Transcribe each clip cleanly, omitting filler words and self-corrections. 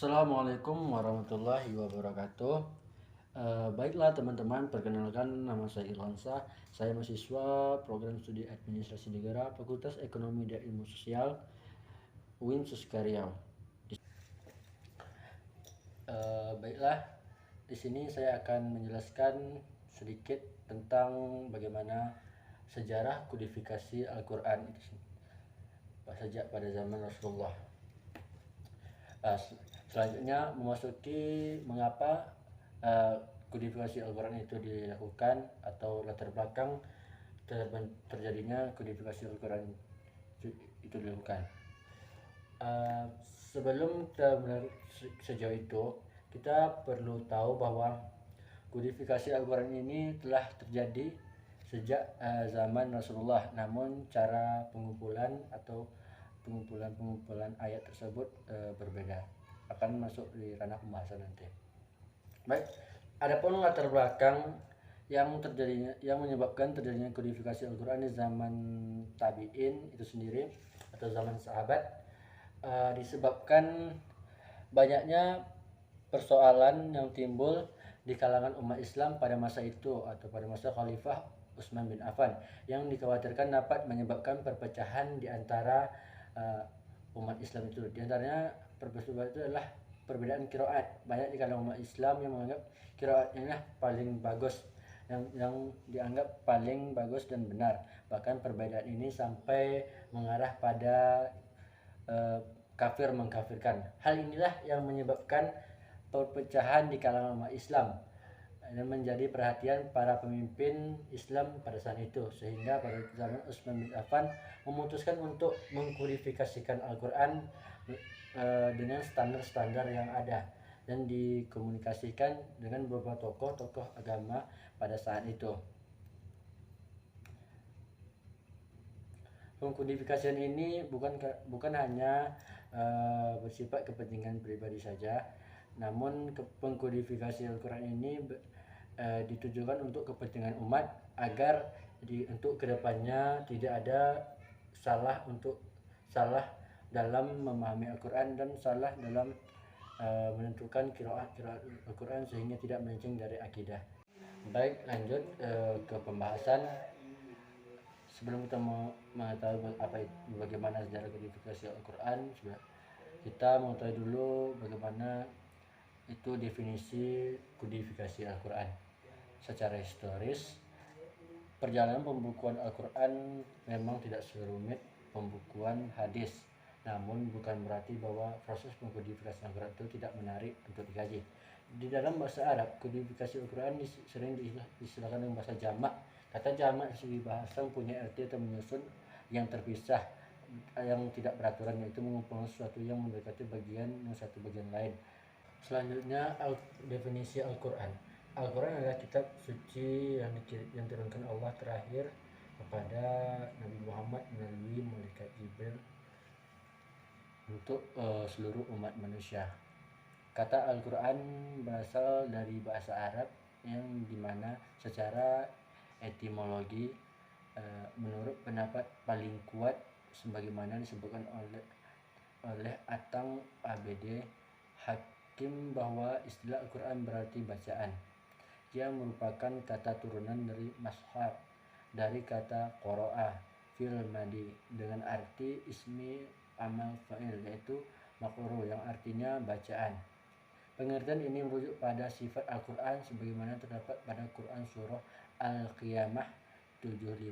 Assalamualaikum warahmatullahi wabarakatuh. Baiklah teman-teman, perkenalkan nama saya Irwansyah. Saya mahasiswa program studi administrasi negara Fakultas Ekonomi dan Ilmu Sosial UIN Suskaryau. Baiklah, di sini saya akan menjelaskan sedikit tentang bagaimana sejarah kodifikasi Al-Quran itu sejak pada zaman Rasulullah. Selanjutnya memasuki mengapa kodifikasi Al-Quran itu dilakukan atau latar belakang terjadinya kodifikasi Al-Quran itu dilakukan. Sebelum kita sejauh itu, kita perlu tahu bahwa kodifikasi Al-Quran ini telah terjadi sejak zaman Rasulullah, namun cara pengumpulan atau pengumpulan ayat tersebut berbeda. Akan masuk di ranah pembahasan nanti. Baik, adapun latar belakang yang menyebabkan terjadinya kodifikasi Al-Quran di zaman tabi'in itu sendiri atau zaman sahabat, disebabkan banyaknya persoalan yang timbul di kalangan umat Islam pada masa itu atau pada masa Khalifah Utsman bin Affan yang dikhawatirkan dapat menyebabkan perpecahan di antara umat Islam itu. Di antaranya perbedaan itu adalah perbedaan qiraat. Banyak di kalangan umat Islam yang menganggap qiraatnya paling bagus, yang dianggap paling bagus dan benar. Bahkan perbedaan ini sampai mengarah pada kafir mengkafirkan. Hal inilah yang menyebabkan perpecahan di kalangan umat Islam dan menjadi perhatian para pemimpin Islam pada saat itu, sehingga pada zaman Utsman bin Affan memutuskan untuk mengkodifikasikan Al-Quran dengan standar-standar yang ada dan dikomunikasikan dengan beberapa tokoh-tokoh agama pada saat itu. Pengkodifikasian ini bukan hanya bersifat kepentingan pribadi saja, namun pengkodifikasi Al-Quran ini ditujukan untuk kepentingan umat agar untuk kedepannya tidak ada salah dalam memahami Al-Quran dan salah dalam menentukan qiraat Al-Quran sehingga tidak melenceng dari akidah. Baik, lanjut ke pembahasan. Sebelum kita mengetahui bagaimana sejarah kodifikasi Al-Quran, kita mengetahui dulu bagaimana itu definisi kodifikasi Al-Quran. Secara historis, perjalanan pembukuan Al-Quran memang tidak serumit pembukuan hadis, namun bukan berarti bahwa proses pengkodifikasi Al-Quran itu tidak menarik untuk dikaji. Di dalam bahasa Arab, kodifikasi Al-Quran sering diistilahkan dengan bahasa jamak. Kata jamak dari segi bahasa punya arti atau menyusun yang terpisah, yang tidak beraturan, yaitu mengumpulkan sesuatu yang mendekati bagian yang satu bagian lain. Selanjutnya, definisi Al-Quran. Al-Quran adalah kitab suci yang diturunkan Allah terakhir kepada Nabi Muhammad melalui malaikat Jibril untuk seluruh umat manusia. Kata Al-Quran berasal dari bahasa Arab yang dimana secara etimologi menurut pendapat paling kuat sebagaimana disebutkan oleh Atang ABD Hakim bahwa istilah Al-Quran berarti bacaan. Ia merupakan kata turunan dari mashaf dari kata qara'a fil madi dengan arti ismi amal fa'il, yaitu maqru yang artinya bacaan. Pengertian ini merujuk pada sifat Al-Quran sebagaimana terdapat pada Quran surah Al-Qiyamah 75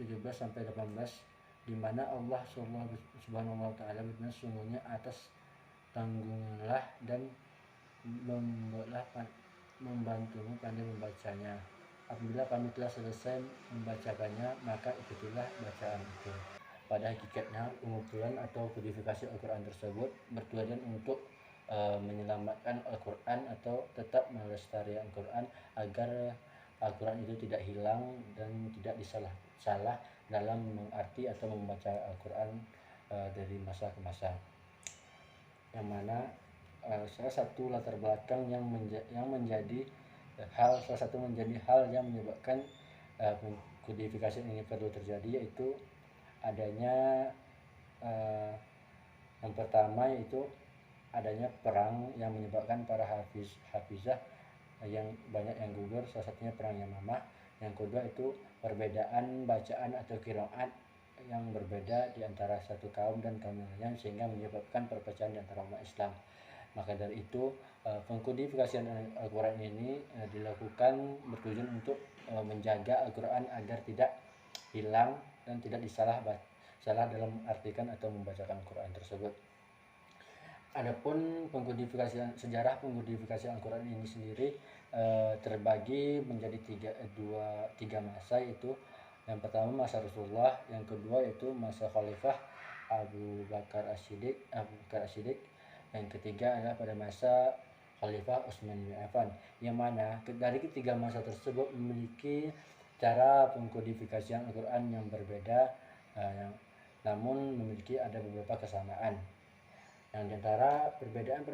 17-18, di mana Allah Subhanahu wa taala berfirman, sungguhnya atas tanggunglah dan membantumu pandai membacanya. Apabila kami telah selesai membacakannya, maka ikutilah bacaan itu. Pada hakikatnya, pengumpulan atau kodifikasi Al-Quran tersebut bertujuan untuk menyelamatkan Al-Quran atau tetap melestarikan Al-Quran agar Al-Quran itu tidak hilang dan tidak disalah dalam mengarti atau membaca Al-Quran dari masa ke masa. Yang mana salah satu latar belakang yang menjadi hal yang menyebabkan kodifikasi ini perlu terjadi, yaitu adanya yang pertama yaitu adanya perang yang menyebabkan para hafizah yang banyak yang gugur, salah satunya perang Yamamah. Yang kedua itu perbedaan bacaan atau qiraat yang berbeda di antara satu kaum dan kaum yang lain, sehingga menyebabkan perpecahan di antara umat Islam. Maka dari itu pengkodifikasian Al-Quran ini dilakukan bertujuan untuk menjaga Al-Quran agar tidak hilang dan tidak salah dalam artikan atau membacakan Al-Quran tersebut. Adapun sejarah pengkodifikasian Al-Quran ini sendiri terbagi menjadi tiga masa, yaitu yang pertama masa Rasulullah, yang kedua itu masa Khalifah Abu Bakar As-Siddiq, yang ketiga adalah pada masa Khalifah Utsman bin Affan, yang mana dari ketiga masa tersebut memiliki cara pengkodifikasian Al-Quran yang berbeda, namun memiliki ada beberapa kesamaan. Yang diantara perbedaan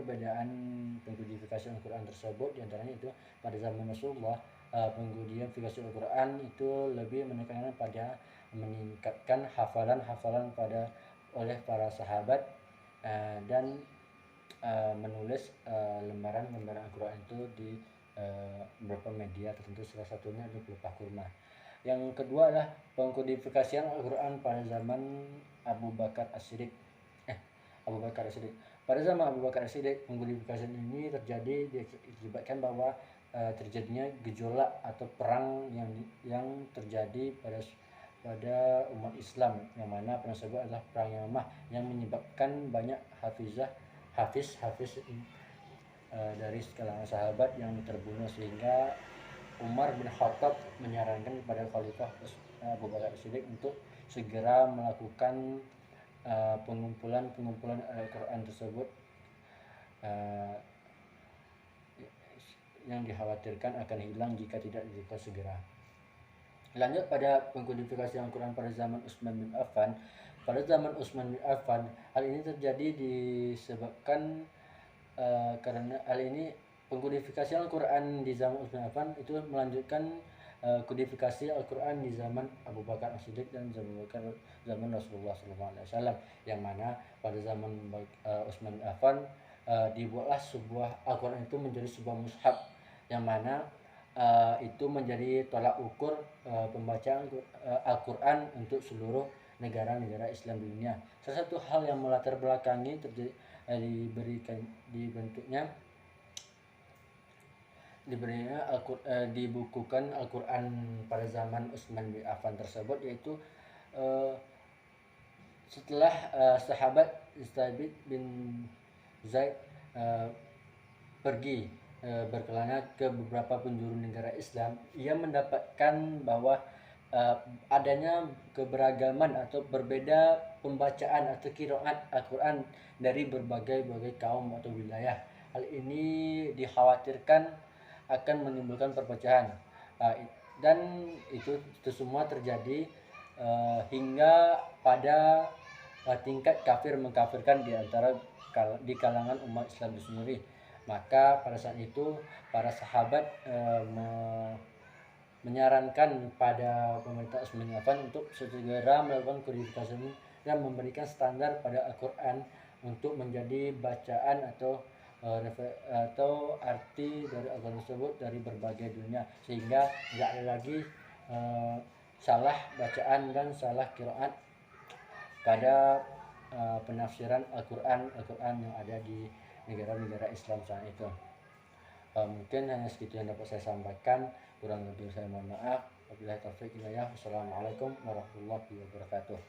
pengkodifikasi Al-Quran tersebut diantaranya itu pada zaman Rasulullah, pengkodifikasi Al-Quran itu lebih menekankan pada meningkatkan hafalan oleh para sahabat, dan menulis lembaran-lembaran Al-Quran itu di beberapa media tertentu, salah satunya di pelepah kurma. Yang kedua adalah pengkodifikasian Al-Quran pada zaman Abu Bakar As-Siddiq. Pada zaman Abu Bakar As-Siddiq, pengkodifikasian ini terjadi diakibatkan bahwa terjadinya gejolak atau perang yang terjadi pada umat Islam, yang mana perang tersebut adalah perang Yamamah yang menyebabkan banyak hafiz dari kalangan sahabat yang terbunuh, sehingga Umar bin Khattab menyarankan kepada Khalifah Abu Bakar As-Siddiq untuk segera melakukan pengumpulan Al-Quran tersebut, yang dikhawatirkan akan hilang jika tidak dilakukan segera. Lanjut pada pengkodifikasi Al-Quran pada zaman Utsman bin Affan. Pada zaman Utsman bin Affan, hal ini terjadi disebabkan karena hal ini pengkodifikasi Al-Quran di zaman Utsman bin Affan itu melanjutkan kodifikasi Al-Quran di zaman Abu Bakar As-Siddiq dan zaman Rasulullah SAW, yang mana pada zaman Utsman bin Affan dibuatlah sebuah Al-Quran itu menjadi sebuah mushaf, yang mana itu menjadi tolak ukur pembacaan Al-Quran untuk seluruh negara-negara Islam di dunia. Salah satu hal yang melatar belakangi dibukukan Al-Quran pada zaman Utsman bin Affan tersebut, yaitu setelah sahabat Thabit bin Zaid pergi berkelana ke beberapa penjuru negara Islam, ia mendapatkan bahwa adanya keberagaman atau berbeda pembacaan atau qiraat Al-Quran dari berbagai kaum atau wilayah. Hal ini dikhawatirkan akan menimbulkan perpecahan, dan itu semua terjadi hingga pada tingkat kafir mengkafirkan di kalangan umat Islam itu sendiri. Maka pada saat itu para sahabat menyarankan pada pemerintah Utsman bin Affan untuk segera melakukan kodifikasi dan memberikan standar pada Al-Quran untuk menjadi bacaan atau arti dari Al-Quran tersebut dari berbagai dunia, sehingga tidak ada lagi salah bacaan dan salah qiraat pada penafsiran Al-Quran yang ada di negara-negara Islam saat itu. Mungkin hanya segitu yang dapat saya sampaikan, kurang lebih saya mohon maaf. Wabillahi taufiq hidayah. Wassalamualaikum warahmatullahi wabarakatuh.